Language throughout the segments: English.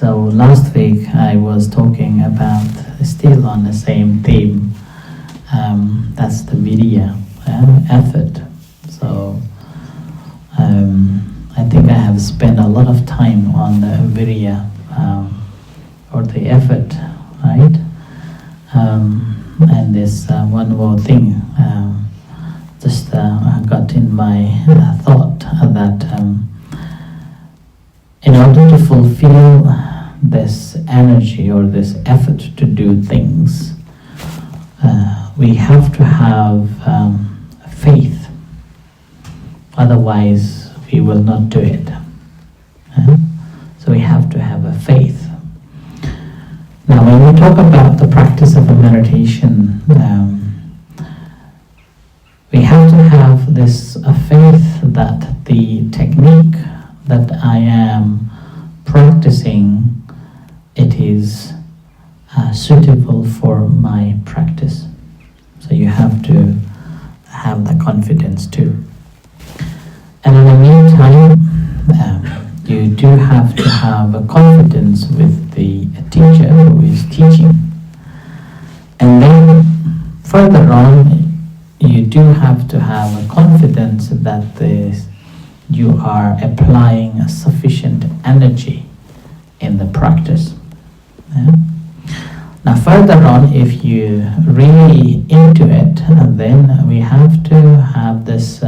So last week I was talking about, still on the same theme, that's the vidya, effort. So I think I have spent a lot of time on the virya, or the effort, right? And this one more thing just got in my thought that in order to fulfill this energy or this effort to do things, we have to have faith. Otherwise, we will not do it. So we have to have a faith. Now, when we talk about the practice of a meditation, we have to have this faith that the technique that I am practicing, it is suitable for my practice. So you have to have the confidence too. And in the meantime, you do have to have a confidence with the teacher who is teaching. And then further on, you do have to have a confidence that you are applying a sufficient energy in the practice. Now further on, if you really into it, then we have to have this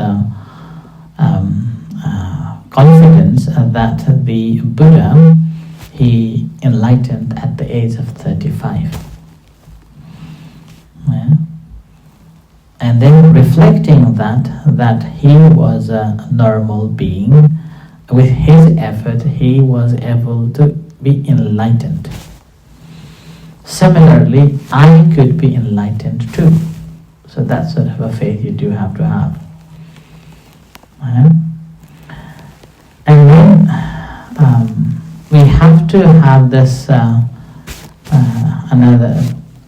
confidence that the Buddha, he enlightened at the age of 35. And then reflecting that he was a normal being, with his effort he was able to be enlightened. Similarly, I could be enlightened too. So that sort of a faith you do have to have. And then we have to have this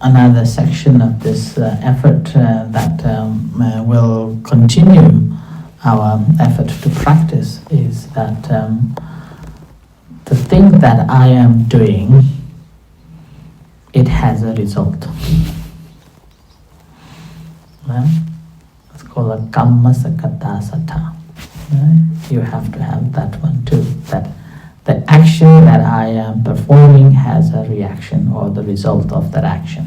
another section of this effort that will continue our effort to practice, is that the thing that I am doing, it has a result. It's called a kamma sakata sata. You have to have that one too, that the action that I am performing has a reaction or the result of that action.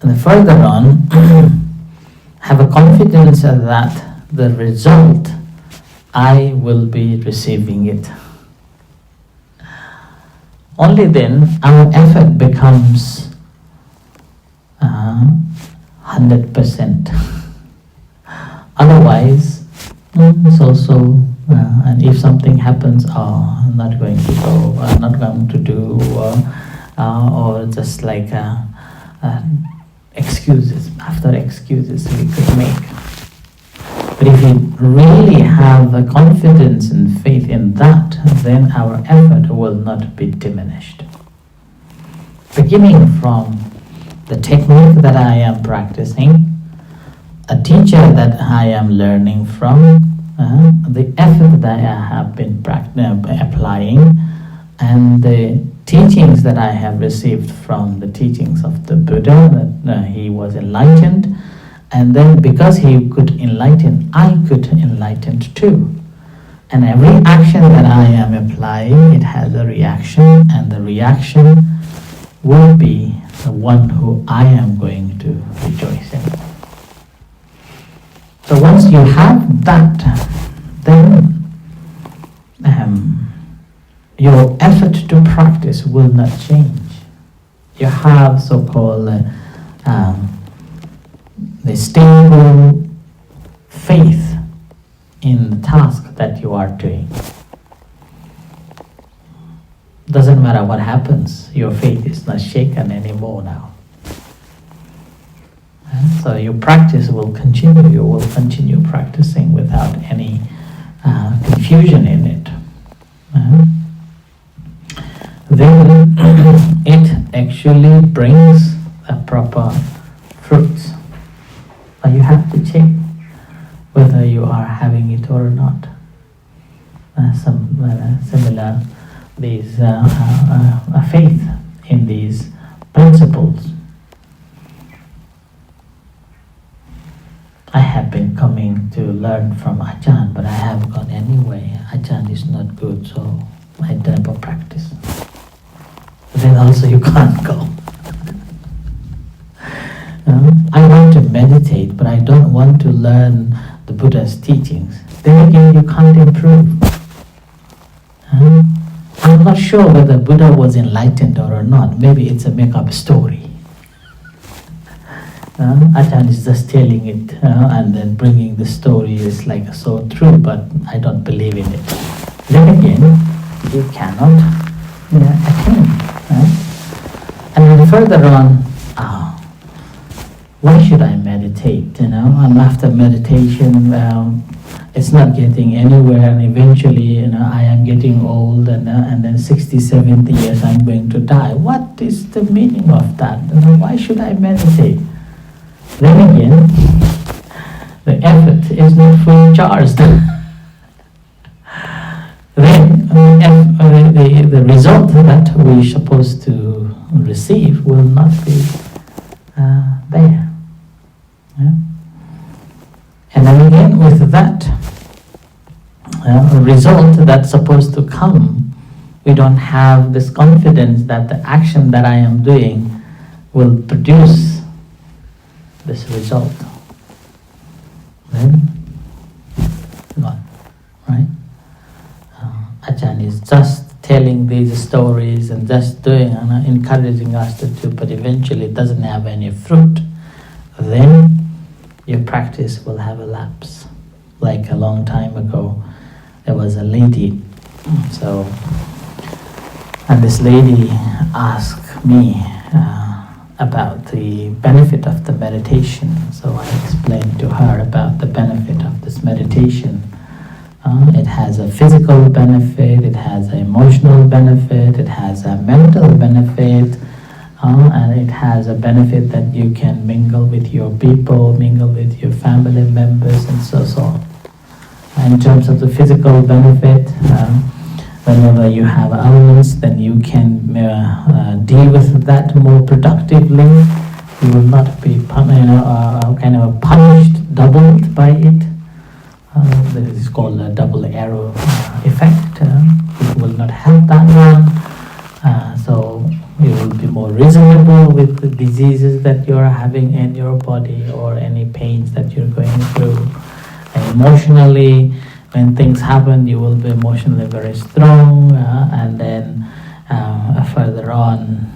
And then further on, have a confidence that the result, I will be receiving it. Only then our effort becomes 100%. Otherwise, it's also, and if something happens, I'm not going to go, I'm not going to do, or just like excuses, after excuses we could make. But if we really have a confidence and faith in that, then our effort will not be diminished. Beginning from the technique that I am practicing, a teacher that I am learning from, the effort that I have been applying, and the teachings that I have received from the teachings of the Buddha, that he was enlightened, and then because he could enlighten, I could enlighten too. And every action that I am applying, it has a reaction, and the reaction will be the one who I am going to rejoice in. So once you have that, then your effort to practice will not change. You have so-called the stable faith in the task that you are doing. Doesn't matter what happens, your faith is not shaken anymore now. So your practice will continue, you will continue practicing without any confusion in it. Then it actually brings a proper fruits. But you have to check whether you are having it or not. Some similar these faith in these principles. I have been coming to learn from Ajahn, but I haven't gone anywhere. Ajahn is not good, so I never practice. Then also you can't go. I want to meditate, but I don't want to learn the Buddha's teachings. Then again, you can't improve. I'm not sure whether Buddha was enlightened or not. Maybe it's a make-up story. Ajahn is just telling it and then bringing the story is like so true, but I don't believe in it. Then again, you cannot attain. And then further on, why should I meditate? I'm after meditation. It's not getting anywhere, and eventually, I am getting old, and then 60, 70 years I'm going to die. What is the meaning of that? Why should I meditate? Then again, the effort is not fully charged. Then the result that we're supposed to receive will not be there. Yeah? And then again, with that result that's supposed to come, we don't have this confidence that the action that I am doing will produce this result. Then, gone, right? Ajahn is just telling these stories and just doing and encouraging us to do, but eventually it doesn't have any fruit. Then your practice will have a lapse. Like a long time ago, there was a lady, and this lady asked me about the benefit of the meditation. So I explained to her about the benefit of this meditation. It has a physical benefit, it has an emotional benefit, it has a mental benefit, and it has a benefit that you can mingle with your people, mingle with your family members, and so on. In terms of the physical benefit, whenever you have ailments, then you can deal with that more productively. You will not be kind of punished, doubled by it. This is called a double arrow effect. It will not have that one. So you will be more reasonable with the diseases that you are having in your body or any pains that you're going through. And emotionally, when things happen, you will be emotionally very strong, and then further on,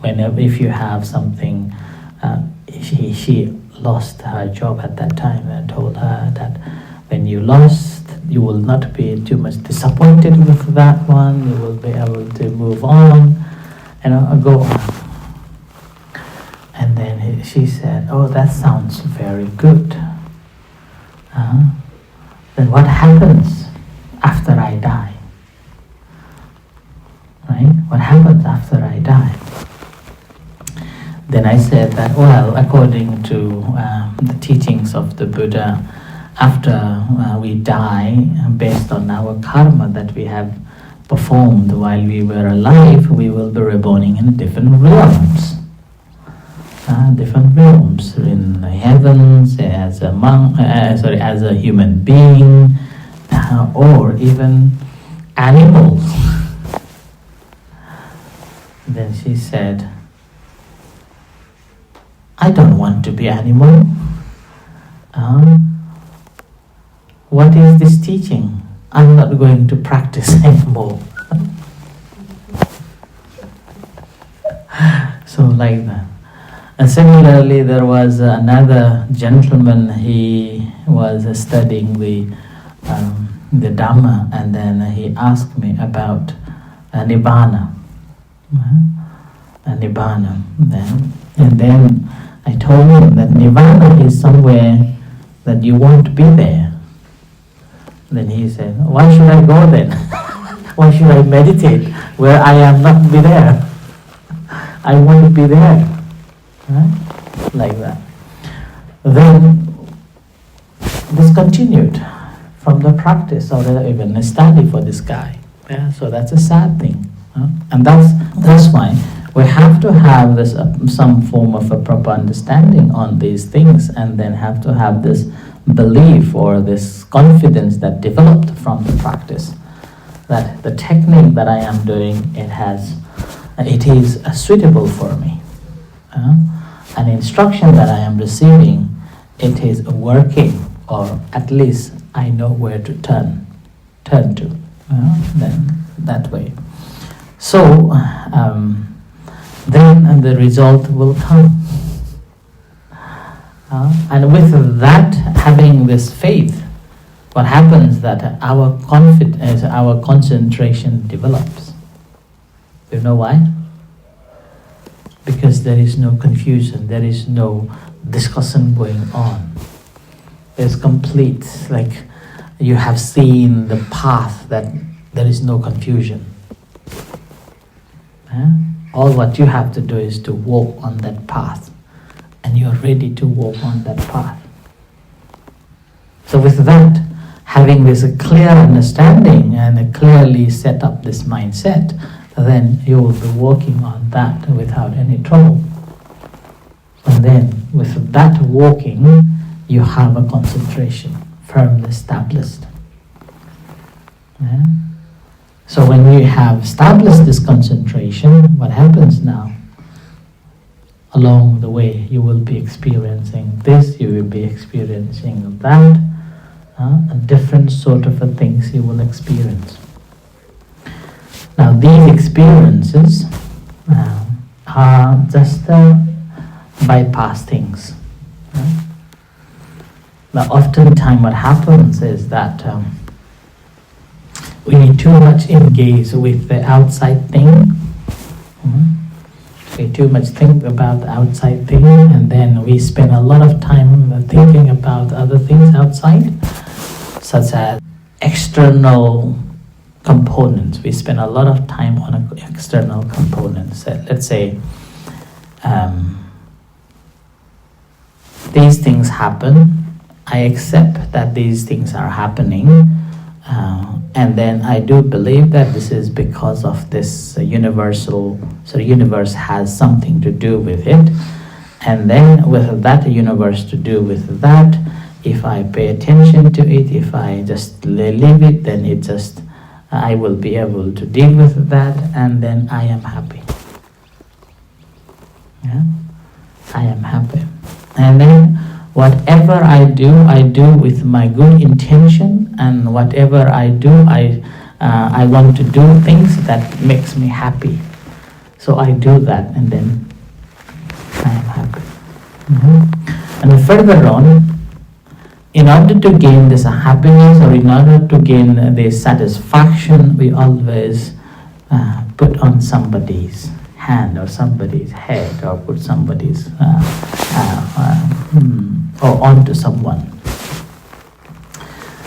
if you have something, she lost her job at that time, and I told her that when you lost, you will not be too much disappointed with that one, you will be able to move on and go on. And then she said, "Oh, that sounds very good. Then what happens after I die? Right? What happens after I die?" Then I said that, well, according to the teachings of the Buddha, after we die, based on our karma that we have performed while we were alive, we will be reborn in different realms. Different realms in the heavens, as a monk, as a human being, or even animals. Then she said, "I don't want to be animal. What is this teaching? I'm not going to practice anymore." So like that. And similarly, there was another gentleman. He was studying the Dhamma, and then he asked me about Nibbana. Nibbana. And then I told him that Nibbana is somewhere that you won't be there. Then he said, "Why should I go then? Why should I meditate where I am not be there? I won't be there." Right? Like that. Then this continued from the practice or even the study for this guy. Yeah, so that's a sad thing. And that's why we have to have this some form of a proper understanding on these things, and then have to have this belief or this confidence that developed from the practice, that the technique that I am doing, it is suitable for me. An instruction that I am receiving, it is working, or at least I know where to turn to. Then that way. So then the result will come. And with that, having this faith, what happens that our confidence, our concentration develops. You know why? Because there is no confusion, there is no discussion going on. It's complete, like you have seen the path, that there is no confusion. All what you have to do is to walk on that path, and you are ready to walk on that path. So with that, having this clear understanding and a clearly set up this mindset, then you will be walking on that without any trouble. And then with that walking, you have a concentration firmly established. So when you have established this concentration, what happens now? Along the way, you will be experiencing this, you will be experiencing that, and different sort of things you will experience. Now these experiences are just bypass things. Now oftentimes what happens is that we too much engage with the outside thing. We too much think about the outside thing, and then we spend a lot of time thinking about other things outside, such as external components. We spend a lot of time on external components. Let's say these things happen, I accept that these things are happening, and then I do believe that this is because of this universal, so the universe has something to do with it, and then with that universe to do with that, if I pay attention to it, if I just leave it, then it just, I will be able to deal with that, and then I am happy. I am happy. And then whatever I do with my good intention, and whatever I do, I want to do things that makes me happy. So I do that, and then I am happy. And further on, in order to gain this happiness, or in order to gain this satisfaction, we always put on somebody's hand or somebody's head, or put somebody's or onto someone.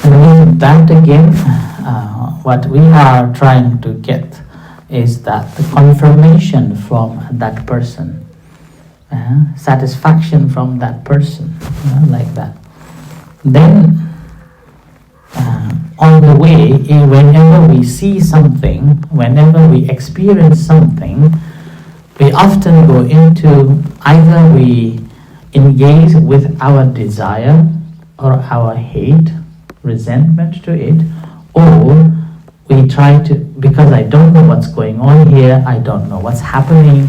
And with that again, what we are trying to get is that the confirmation from that person, satisfaction from that person, like that. Then on the way, whenever we see something, whenever we experience something, we often go into, either we engage with our desire or our hate, resentment to it, or we try to, because I don't know what's going on here, I don't know what's happening,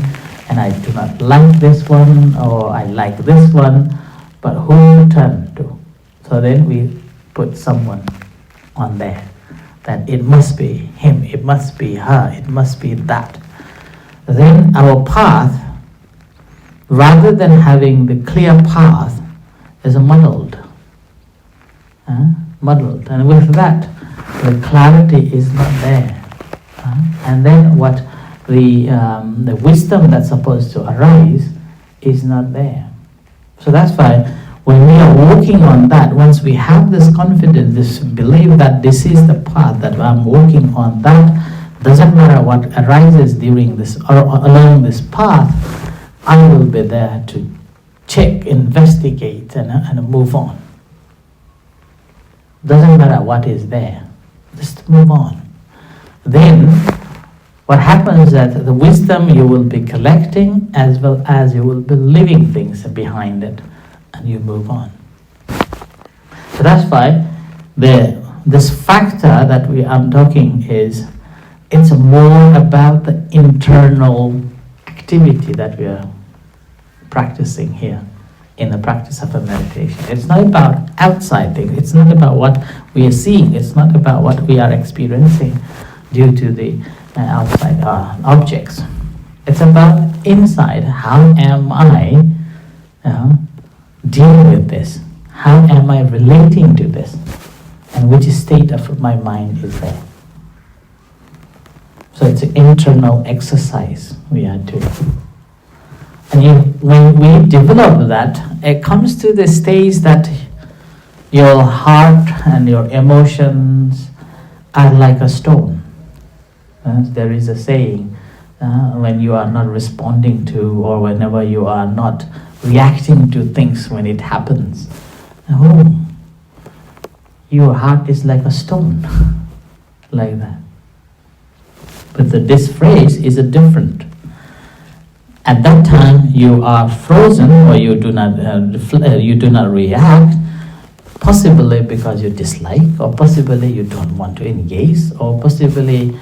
and I do not like this one, or I like this one, but who to turn to? So then we put someone on there, that it must be him, it must be her, it must be that. Then our path, rather than having the clear path, is muddled. Muddled. And with that, the clarity is not there. And then what the wisdom that's supposed to arise is not there. So that's why when we are walking on that, once we have this confidence, this belief that this is the path, that I'm walking on that, doesn't matter what arises during this or along this path, I will be there to check, investigate, and move on. Doesn't matter what is there, just move on. then what happens is that the wisdom you will be collecting as well as you will be living things behind it, and you move on. So that's why this factor that I'm talking is, it's more about the internal activity that we are practicing here in the practice of a meditation. It's not about outside things. It's not about what we are seeing. It's not about what we are experiencing due to the outside objects. It's about inside. How am I dealing with this? How am I relating to this? And which state of my mind is there? So it's an internal exercise we are doing. And when we develop that, it comes to the stage that your heart and your emotions are like a stone. There is a saying, when you are not responding to, or whenever you are not reacting to things when it happens, your heart is like a stone, like that. But this phrase is a different. At that time, you are frozen, or you do not react, possibly because you dislike, or possibly you don't want to engage, or possibly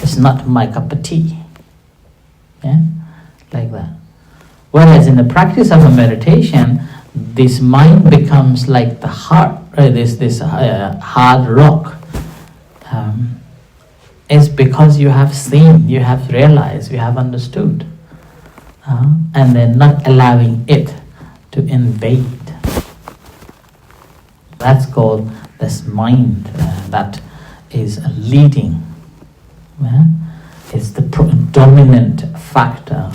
it's not my cup of tea. Yeah, like that. Whereas in the practice of a meditation, this mind becomes like the heart, this hard rock. It's because you have seen, you have realized, you have understood, and then not allowing it to invade. That's called this mind that is leading. It's the dominant factor,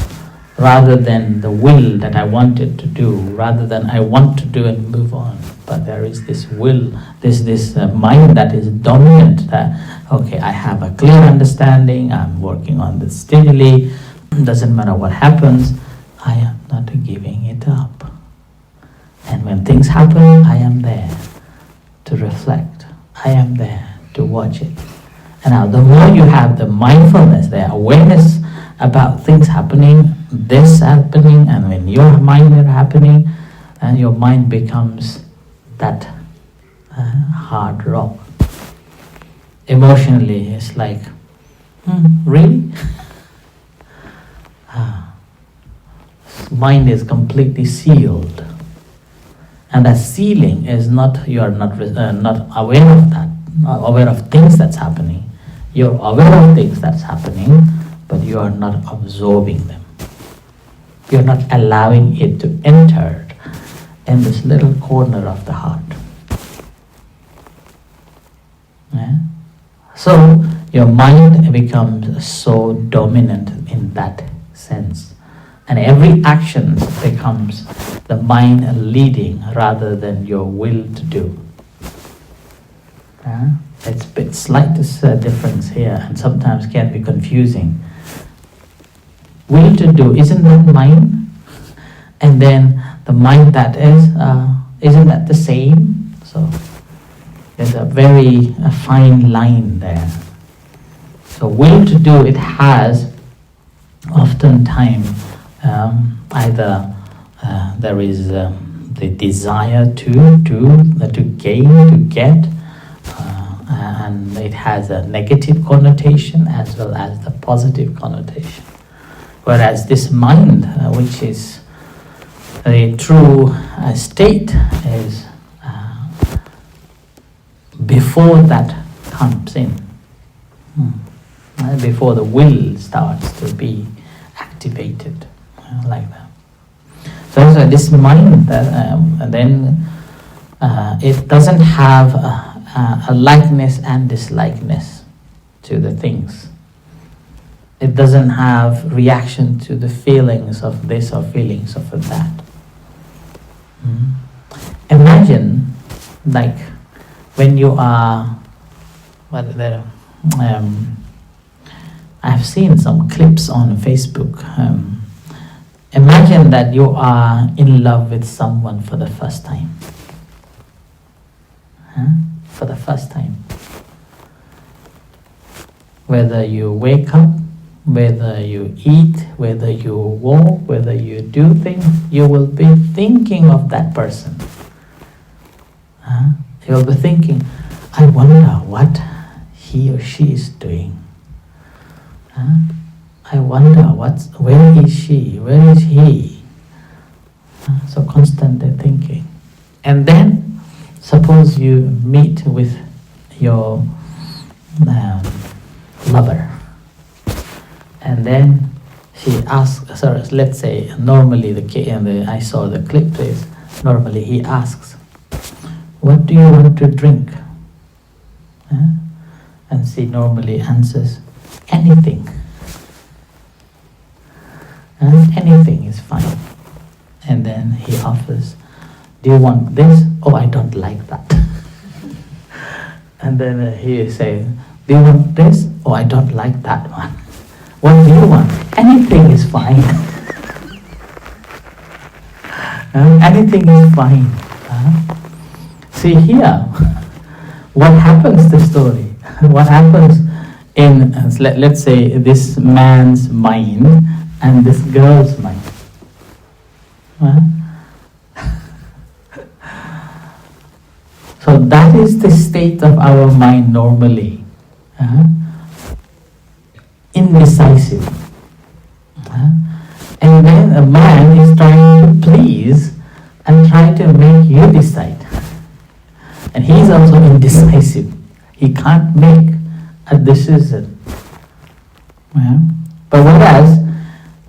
rather than the will that I wanted to do, rather than I want to do and move on. But there is this will, this mind that is dominant, that, okay, I have a clear understanding, I'm working on this steadily, doesn't matter what happens, I am not giving it up. And when things happen, I am there to reflect, I am there to watch it. And now the more you have the mindfulness, the awareness about things happening, this happening, and when your mind is happening, and your mind becomes that hard rock. Emotionally, it's like, really? Mind is completely sealed, and that sealing is not, you are not aware of that, not aware of things that's happening. You're aware of things that's happening, but you are not absorbing them. You're not allowing it to enter in this little corner of the heart. Yeah? So your mind becomes so dominant in that sense. And every action becomes the mind leading rather than your will to do. Yeah? It's a bit slight difference here, and sometimes can be confusing. Will to do, isn't that mind? And then the mind that is, isn't that the same? So there's a very fine line there. So will to do, it has oftentimes either there is the desire to gain, to get, and it has a negative connotation as well as the positive connotation. Whereas this mind, which is a true state, is before that comes in, before the will starts to be activated, like that. So this mind, then it doesn't have a likeness and dislikeness to the things. It doesn't have reaction to the feelings of this or feelings of that. Imagine, like, when you are, I've seen some clips on Facebook. Imagine that you are in love with someone for the first time. For the first time. Whether you wake up, whether you eat, whether you walk, whether you do things, you will be thinking of that person. You will be thinking, I wonder what he or she is doing. I wonder where is she, where is he? So constantly thinking. And then, suppose you meet with your lover, and then she asks, sorry, let's say normally I saw the clip is, normally he asks, what do you want to drink? And she normally answers, anything. Anything is fine. And then he offers, do you want this? Oh, I don't like that. And then he says, do you want this? Oh, I don't like that one. What do you want? Anything is fine. Anything is fine. See here, what happens to the story? What happens in, let's say, this man's mind and this girl's mind? So that is the state of our mind normally. Indecisive. And then a man is trying to please and try to make you decide. And he is also indecisive. He can't make a decision. But whereas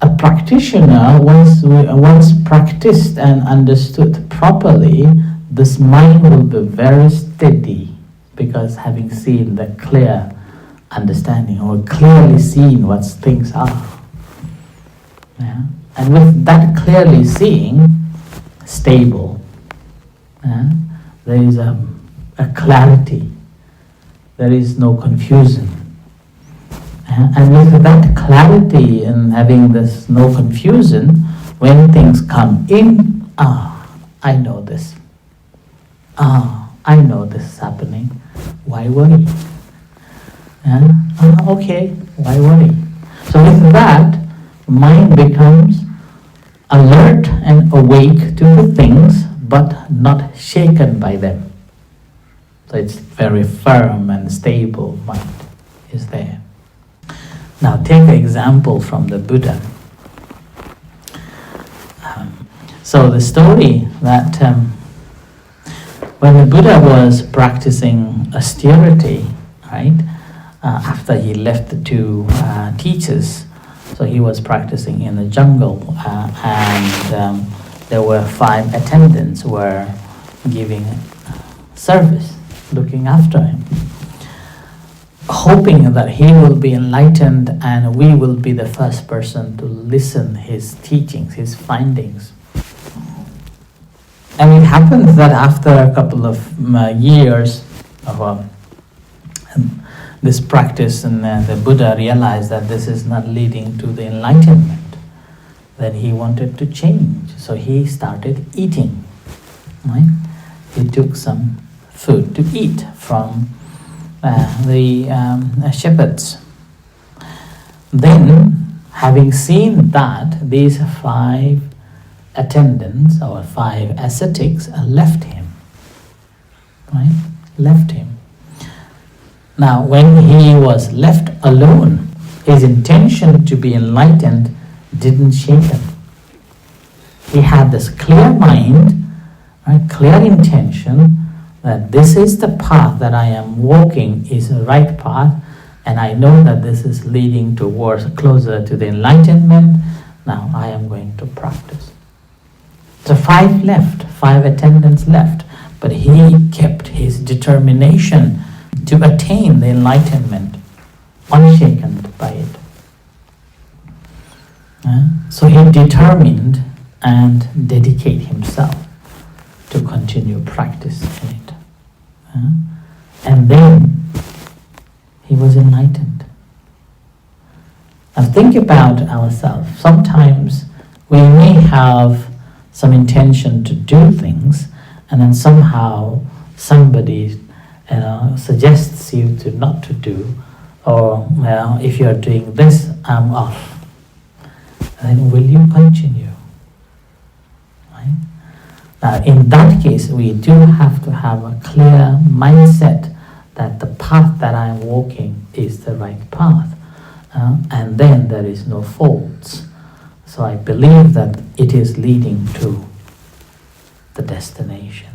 a practitioner, once practiced and understood properly, this mind will be very steady, because having seen the clear understanding, or clearly seen what things are. And with that clearly seeing, stable, there is a clarity, there is no confusion. And with that clarity and having this no confusion, when things come in, I know this. I know this is happening. Why worry? Okay, why worry? So with that, mind becomes alert and awake to the things, but not shaken by them. So it's very firm and stable mind is there. Now take an example from the Buddha. So the story that when the Buddha was practicing austerity, right, after he left the two teachers, so he was practicing in the jungle, and there were 5 attendants who were giving service, looking after him, hoping that he will be enlightened and we will be the first person to listen his teachings, his findings. And it happens that after a couple of years of this practice, and the Buddha realized that this is not leading to the enlightenment, then he wanted to change. So he started eating. Right? He took some food to eat from the shepherds. Then, having seen that, these 5 attendants or 5 ascetics left him. Right? Left him. Now, when he was left alone, his intention to be enlightened didn't shake him. He had this clear mind, right, clear intention that this is the path that I am walking is the right path, and I know that this is leading towards closer to the enlightenment. Now I am going to practice. So 5 left, 5 attendants left, but he kept his determination to attain the enlightenment, unshaken by it. So he determined and dedicate himself to continue practice in it. And then he was enlightened. Now think about ourselves. Sometimes we may have some intention to do things, and then somehow somebody suggests you to not to do, or well, if you're doing this, I'm off, then will you continue? Right? Now, in that case, we do have to have a clear mindset that the path that I'm walking is the right path, and then there is no faults. So I believe that it is leading to the destination.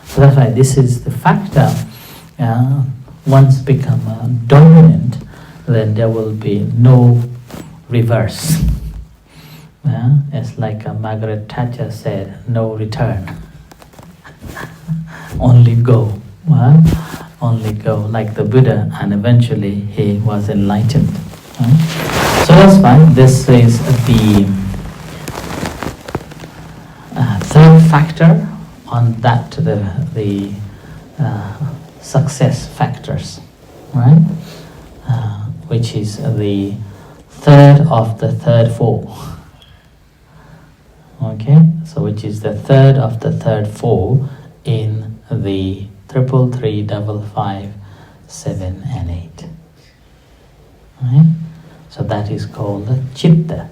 So that's why this is the factor. Once become dominant, then there will be no reverse. It's like Margaret Thatcher said, no return. Only go. Only go, like the Buddha, and eventually he was enlightened. So that's fine. This is the third factor on that, the success factors, right? Which is the third of the third four. Okay, so which is the third of the third four in the 3, 3, 5, 5, 7 and 8. Right? So that is called the citta,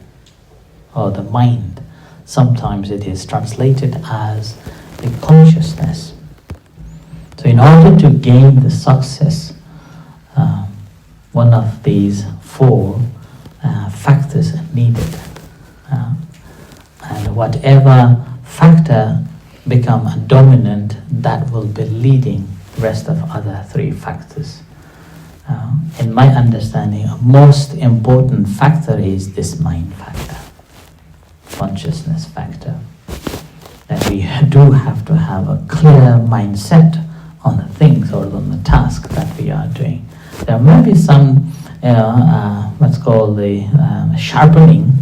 or the mind. Sometimes it is translated as the consciousness. So in order to gain the success, one of these 4 factors are needed. And whatever factor become dominant, that will be leading the rest of other 3 factors. In my understanding, a most important factor is this mind factor, consciousness factor. That we do have to have a clear mindset on the things or on the task that we are doing. There may be some, what's called the sharpening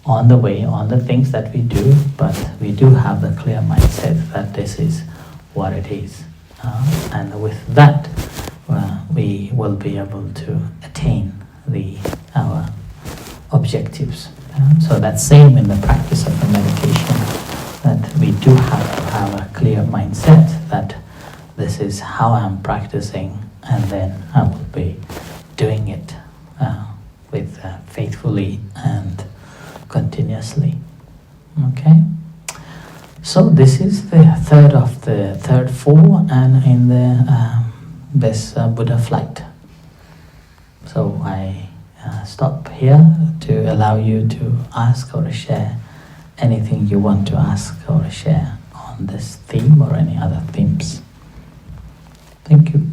on the way, on the things that we do, but we do have the clear mindset that this is what it is. And with that, we will be able to attain our objectives. So that's same in the practice of the meditation, that we do have to have a clear mindset that this is how I'm practicing, and then I will be doing it with faithfully and continuously. Okay? So this is the third of the third 4, and in the this Buddha flight. So I stop here to allow you to ask or share anything you want to ask or share on this theme or any other themes. Thank you.